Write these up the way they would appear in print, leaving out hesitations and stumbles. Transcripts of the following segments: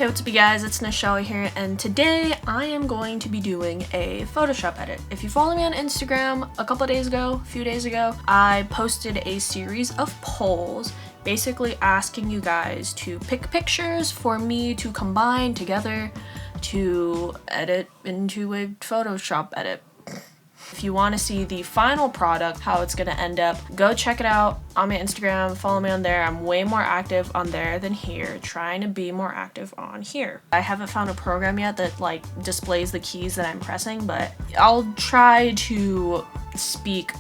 Hey, what's up you guys, it's Nichelle here, and today I am going to be doing a Photoshop edit. If you follow me on Instagram, a few days ago, I posted a series of polls basically asking you guys to pick pictures for me to combine together to edit into a Photoshop edit. If you want to see the final product, how it's going to end up, go check it out on my Instagram, follow me on there. I'm way more active on there than here, trying to be more active on here. I haven't found a program yet that like displays the keys that I'm pressing, but I'll try to speak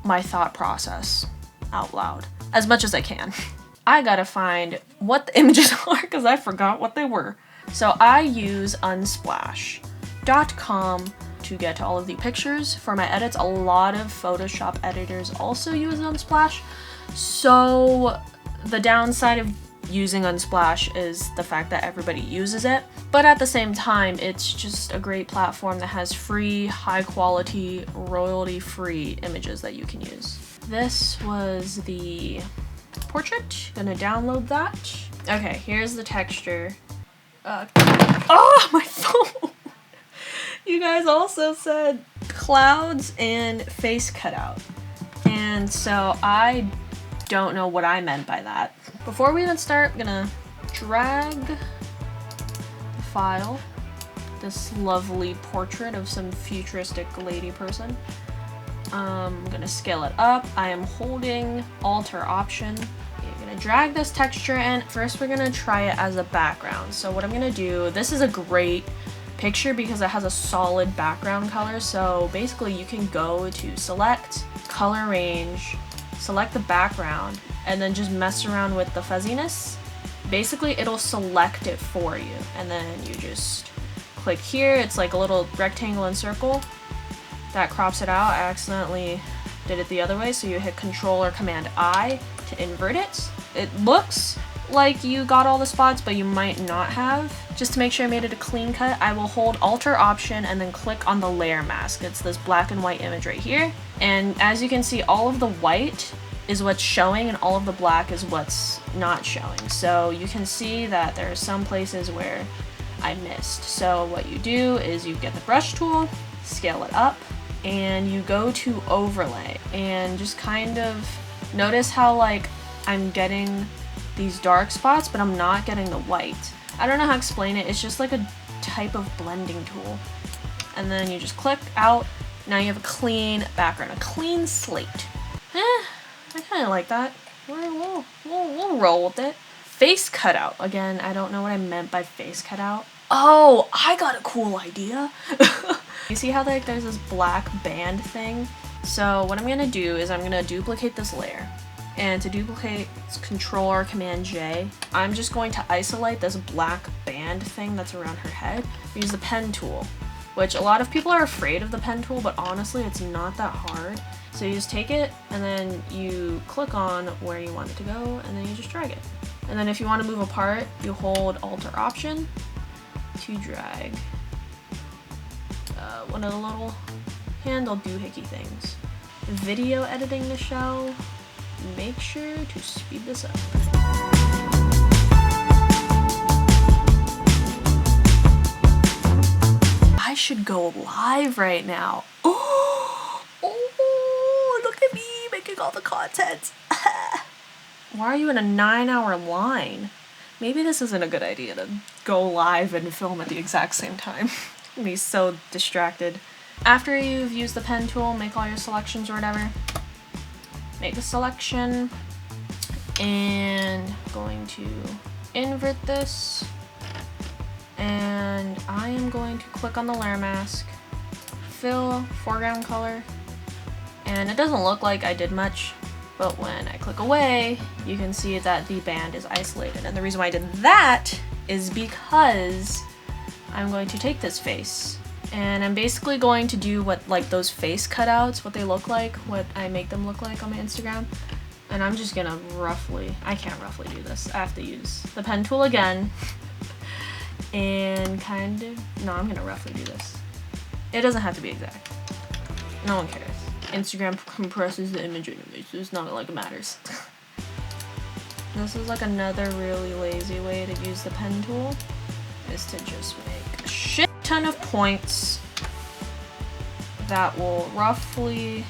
my thought process out loud as much as I can. I gotta find what the images are because I forgot what they were. So I use unsplash.com to get all of the pictures for my edits. A lot of Photoshop editors also use Unsplash. So the downside of using Unsplash is the fact that everybody uses it. But at the same time, it's just a great platform that has free, high quality, royalty-free images that you can use. This was the portrait. Gonna download that. Okay, here's the texture. Oh, my phone! You guys also said clouds and face cutout. And so I don't know what I meant by that. Before we even start, I'm gonna drag the file, this lovely portrait of some futuristic lady person. I'm gonna scale it up. I am holding Alter Option. I'm gonna drag this texture in. First, we're gonna try it as a background. So what I'm gonna do, this is a great picture because it has a solid background color. So basically you can go to select, color range, select the background, and then just mess around with the fuzziness. Basically it'll select it for you, and then you just click here. It's like a little rectangle and circle that crops it out. I accidentally did it the other way, so you hit Control or Command I to invert it. It looks like you got all the spots, but you might not have. Just to make sure I made it a clean cut, I will hold Alter Option and then click on the layer mask. It's this black and white image right here. And as you can see, all of the white is what's showing and all of the black is what's not showing. So you can see that there are some places where I missed. So what you do is you get the brush tool, scale it up, and you go to overlay and just kind of notice how like I'm getting these dark spots, but I'm not getting the white. I don't know how to explain it. It's just like a type of blending tool. And then you just click out. Now you have a clean background, a clean slate. I kind of like that. We'll roll with it. Face cutout. Again, I don't know what I meant by face cutout. Oh, I got a cool idea. You see how like there's this black band thing? So what I'm gonna do is I'm gonna duplicate this layer. And to duplicate, it's Control or Command J. I'm just going to isolate this black band thing that's around her head. Use the pen tool, which a lot of people are afraid of the pen tool, but honestly, it's not that hard. So you just take it and then you click on where you want it to go and then you just drag it. And then if you want to move apart, you hold Alter Option to drag one of the little handle doohickey things. Video editing, Nichelle. Make sure to speed this up. I should go live right now. Oh, look at me making all the content. Why are you in a 9-hour line? Maybe this isn't a good idea to go live and film at the exact same time. I'm gonna be so distracted. After you've used the pen tool, make all your selections or whatever. Make a selection, and I'm going to invert this, and I am going to click on the layer mask, fill foreground color, and it doesn't look like I did much, but when I click away, you can see that the band is isolated. And the reason why I did that is because I'm going to take this face, and I'm basically going to do what like those face cutouts, what they look like, what I make them look like on my Instagram. And I'm just gonna I can't roughly do this. I have to use the pen tool again. And I'm gonna roughly do this. It doesn't have to be exact. No one cares. Instagram compresses the image anyways, so it's not like it matters. This is like another really lazy way to use the pen tool, is to just make a shit ton of points that will roughly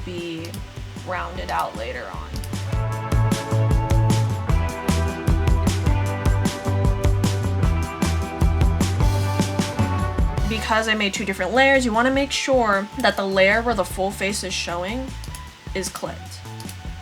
be rounded out later on. Because I made two different layers, you want to make sure that the layer where the full face is showing is clipped,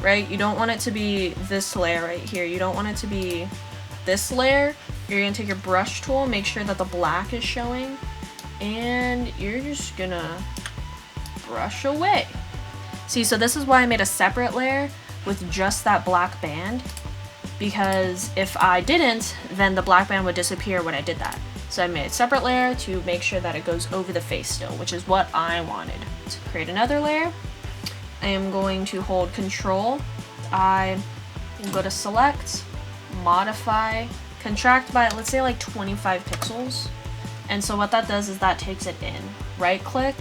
right? You don't want it to be this layer right here. You don't want it to be this layer. You're gonna take your brush tool, make sure that the black is showing, and you're just gonna brush away. See, so this is why I made a separate layer with just that black band, because if I didn't, then the black band would disappear when I did that. So I made a separate layer to make sure that it goes over the face still, which is what I wanted. To create another layer, I am going to hold Control. I can go to Select, Modify, Contract by, let's say, like 25 pixels. And so what that does is that takes it in. Right click,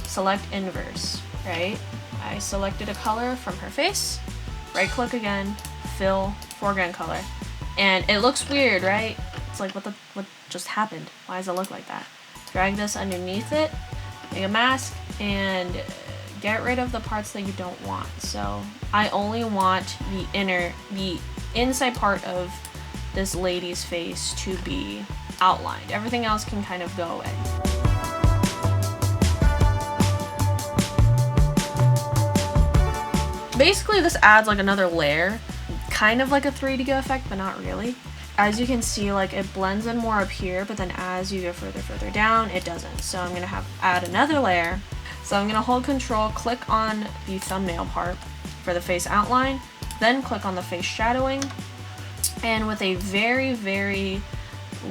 select inverse, right? I selected a color from her face, right click again, fill, foreground color. And it looks weird, right? It's like, what just happened? Why does it look like that? Drag this underneath it, make a mask, and get rid of the parts that you don't want. So I only want the inside part of this lady's face to be outlined. Everything else can kind of go away. Basically, this adds like another layer, kind of like a 3D effect, but not really. As you can see, like it blends in more up here, but then as you go further down, it doesn't. So I'm gonna add another layer. So I'm gonna hold Control, click on the thumbnail part for the face outline, then click on the face shadowing, and with a very, very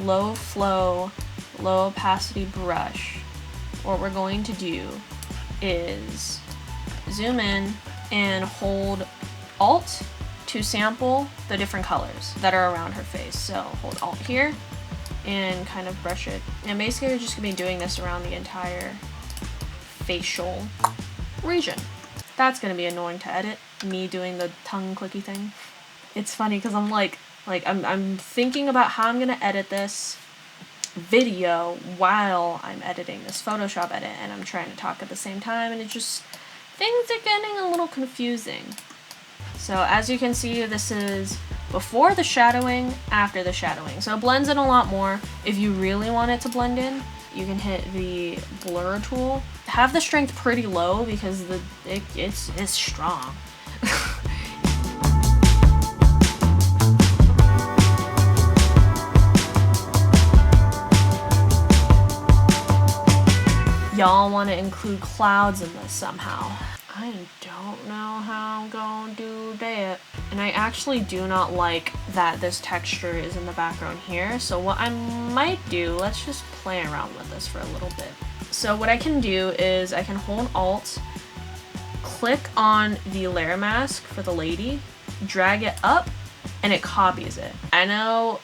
low flow, low opacity brush, what we're going to do is zoom in and hold Alt to sample the different colors that are around her face. So hold Alt here and kind of brush it. And basically you're just gonna be doing this around the entire facial region. That's gonna be annoying to edit, me doing the tongue clicky thing. It's funny because I'm I'm thinking about how I'm gonna edit this video while I'm editing this Photoshop edit, and I'm trying to talk at the same time, and things are getting a little confusing. So as you can see, this is before the shadowing, after the shadowing. So it blends in a lot more. If you really want it to blend in, you can hit the blur tool. Have the strength pretty low because it's strong. Y'all want to include clouds in this somehow. I don't know how I'm gonna do that. And I actually do not like that this texture is in the background here. So what I might do, let's just play around with this for a little bit. So what I can do is I can hold Alt, click on the layer mask for the lady, drag it up, and it copies it. I know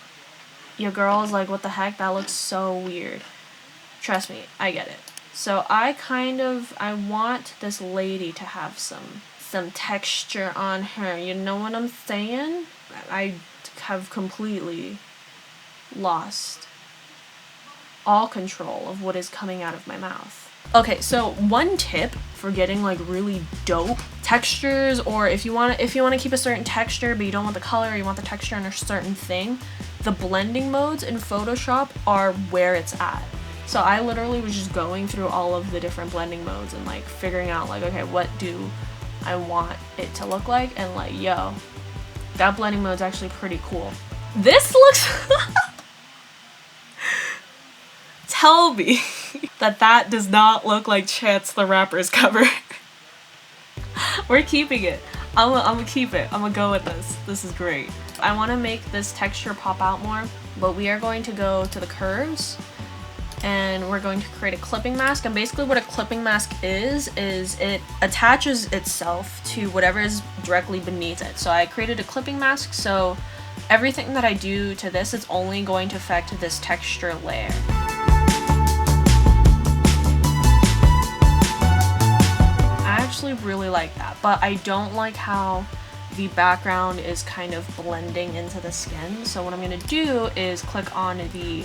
your girl is like, what the heck? That looks so weird. Trust me, I get it. So I want this lady to have some texture on her. You know what I'm saying? I have completely lost all control of what is coming out of my mouth. Okay, so one tip for getting like really dope textures, or if you want to keep a certain texture but you don't want the color, you want the texture on a certain thing, the blending modes in Photoshop are where it's at. So I literally was just going through all of the different blending modes and like figuring out like, okay, what do I want it to look like? And like, yo, that blending mode's actually pretty cool. This looks... Tell me that does not look like Chance the Rapper's cover. We're keeping it. I'm gonna keep it. I'm gonna go with this. This is great. I want to make this texture pop out more, but we are going to go to the curves and we're going to create a clipping mask. And basically what a clipping mask is it attaches itself to whatever is directly beneath it. So I created a clipping mask, so everything that I do to this is only going to affect this texture layer. I actually really like that, but I don't like how the background is kind of blending into the skin. So what I'm gonna do is click on the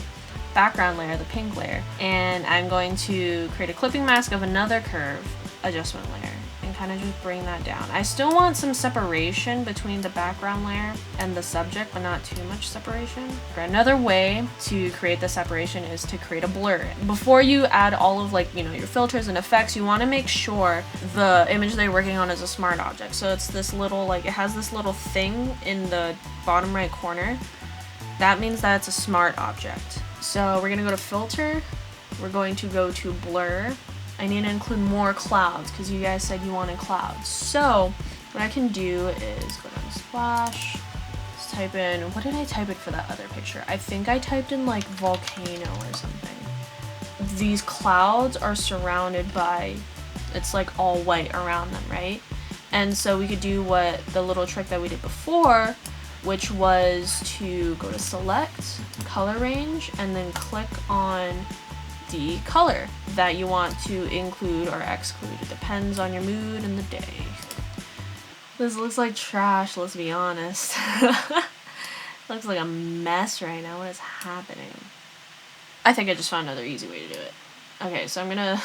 background layer, the pink layer, and I'm going to create a clipping mask of another curve adjustment layer and kind of just bring that down. I still want some separation between the background layer and the subject, but not too much separation. Another way to create the separation is to create a blur. Before you add all of like, you know, your filters and effects, you want to make sure the image that you're working on is a smart object. So it's this little, like, it has this little thing in the bottom right corner. That means that it's a smart object. So we're gonna go to filter, we're going to go to blur. I need to include more clouds because you guys said you wanted clouds. So what I can do is go down to splash, let's type in, what did I type in for that other picture? I think I typed in like volcano or something. These clouds are surrounded by, it's like all white around them, right? And so we could do what the little trick that we did before, which was to go to select, color range, and then click on the color that you want to include or exclude. It depends on your mood and the day. This looks like trash, let's be honest. Looks like a mess right now. What is happening? I think I just found another easy way to do it. Okay, so I'm gonna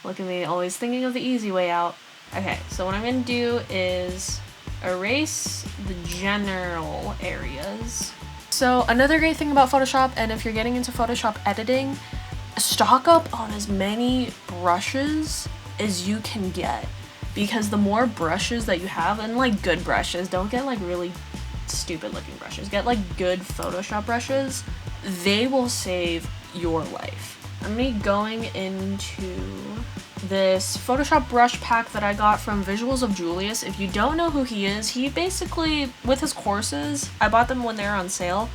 look at me always thinking of the easy way out. Okay, so what I'm gonna do is erase the general areas. So another great thing about Photoshop, and if you're getting into Photoshop editing, stock up on as many brushes as you can get, because the more brushes that you have, and like good brushes, don't get like really stupid looking brushes, get like good Photoshop brushes, they will save your life. I'm gonna be going into this Photoshop brush pack that I got from Visuals of Julius. If you don't know who he is, he basically, with his courses, I bought them when they were on sale,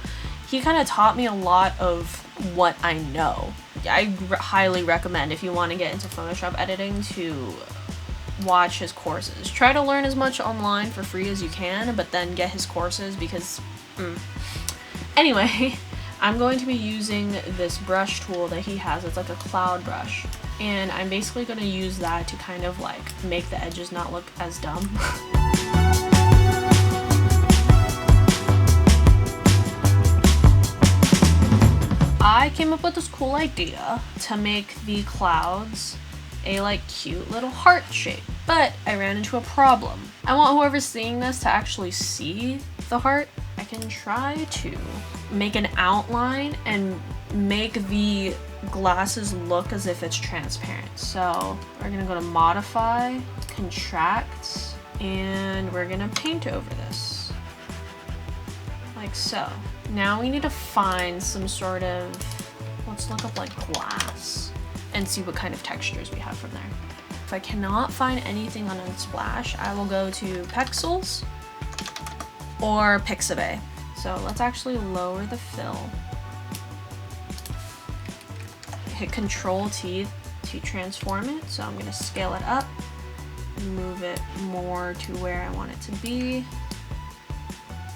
he kind of taught me a lot of what I know. I highly recommend, if you want to get into Photoshop editing, to watch his courses. Try to learn as much online for free as you can, but then get his courses because, Anyway, I'm going to be using this brush tool that he has. It's like a cloud brush. And I'm basically going to use that to kind of like make the edges not look as dumb. I came up with this cool idea to make the clouds a like cute little heart shape, but I ran into a problem. I want whoever's seeing this to actually see the heart. I can try to make an outline and make the glasses look as if it's transparent. So we're gonna go to modify, contract, and we're gonna paint over this like so. Now we need to find some sort of, let's look up like glass and see what kind of textures we have from there. If I cannot find anything on Unsplash, I will go to Pexels or Pixabay. So let's actually lower the fill. Hit Control T to transform it. So I'm gonna scale it up, move it more to where I want it to be.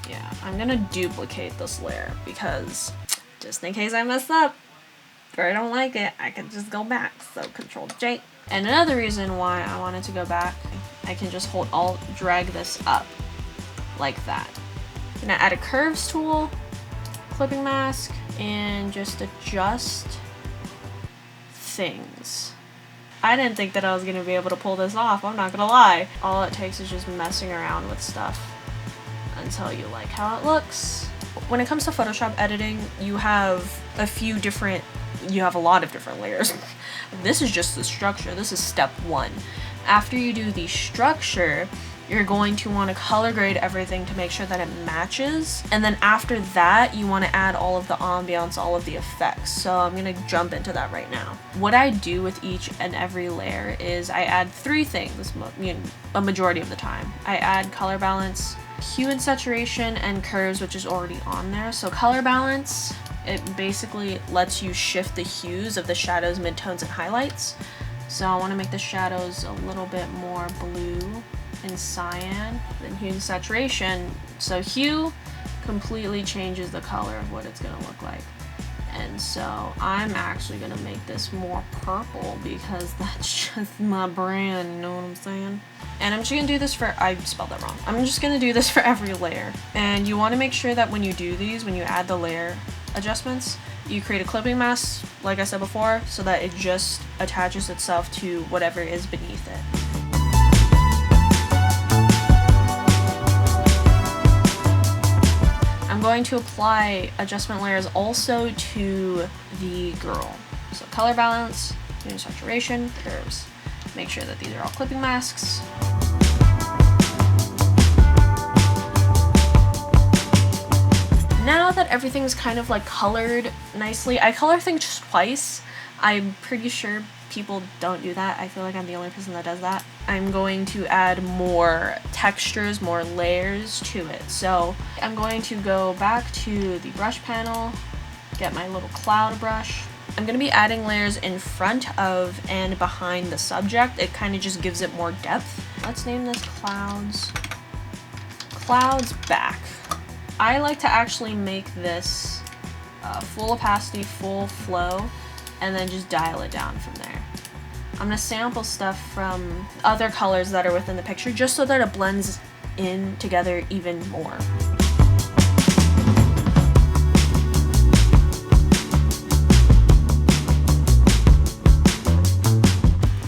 Yeah, I'm gonna duplicate this layer because just in case I mess up or I don't like it, I can just go back. So Control J. And another reason why I wanted to go back, I can just hold Alt, drag this up like that. I'm gonna add a curves tool, clipping mask, and just adjust things. I didn't think that I was gonna be able to pull this off, I'm not gonna lie. All it takes is just messing around with stuff until you like how it looks. When it comes to Photoshop editing, you have a lot of different layers. This is just the structure. This is step one. After you do the structure, you're going to want to color grade everything to make sure that it matches. And then after that, you want to add all of the ambiance, all of the effects. So I'm going to jump into that right now. What I do with each and every layer is I add three things, a majority of the time. I add color balance, hue and saturation, and curves, which is already on there. So color balance, it basically lets you shift the hues of the shadows, midtones, and highlights. So I want to make the shadows a little bit more blue and cyan. Then hue and saturation. So hue completely changes the color of what it's going to look like. And so I'm actually going to make this more purple because that's just my brand, you know what I'm saying? And I'm just gonna do this for, I spelled that wrong. I'm just gonna do this for every layer. And you wanna make sure that when you do these, when you add the layer adjustments, you create a clipping mask, like I said before, so that it just attaches itself to whatever is beneath it. I'm going to apply adjustment layers also to the girl. So color balance, hue and saturation, curves. Make sure that these are all clipping masks. Now that everything's kind of like colored nicely, I color things just twice. I'm pretty sure people don't do that. I feel like I'm the only person that does that. I'm going to add more textures, more layers to it. So I'm going to go back to the brush panel, get my little cloud brush. I'm going to be adding layers in front of and behind the subject. It kind of just gives it more depth. Let's name this clouds. Clouds back. I like to actually make this full opacity, full flow, and then just dial it down from there. I'm gonna sample stuff from other colors that are within the picture just so that it blends in together even more.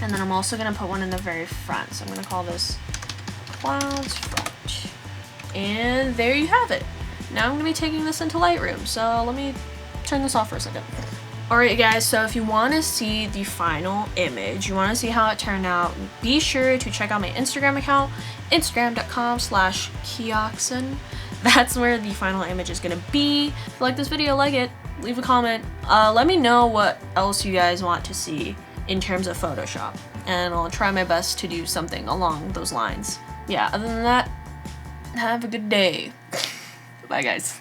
And then I'm also gonna put one in the very front. So I'm gonna call this clouds front. And there you have it. Now I'm gonna be taking this into Lightroom. So let me turn this off for a second. Alright guys, so if you want to see the final image, you want to see how it turned out, be sure to check out my Instagram account, instagram.com/kioxon. That's where the final image is going to be. If you like this video, like it, leave a comment. Let me know what else you guys want to see in terms of Photoshop, and I'll try my best to do something along those lines. Yeah, other than that, have a good day. Bye guys.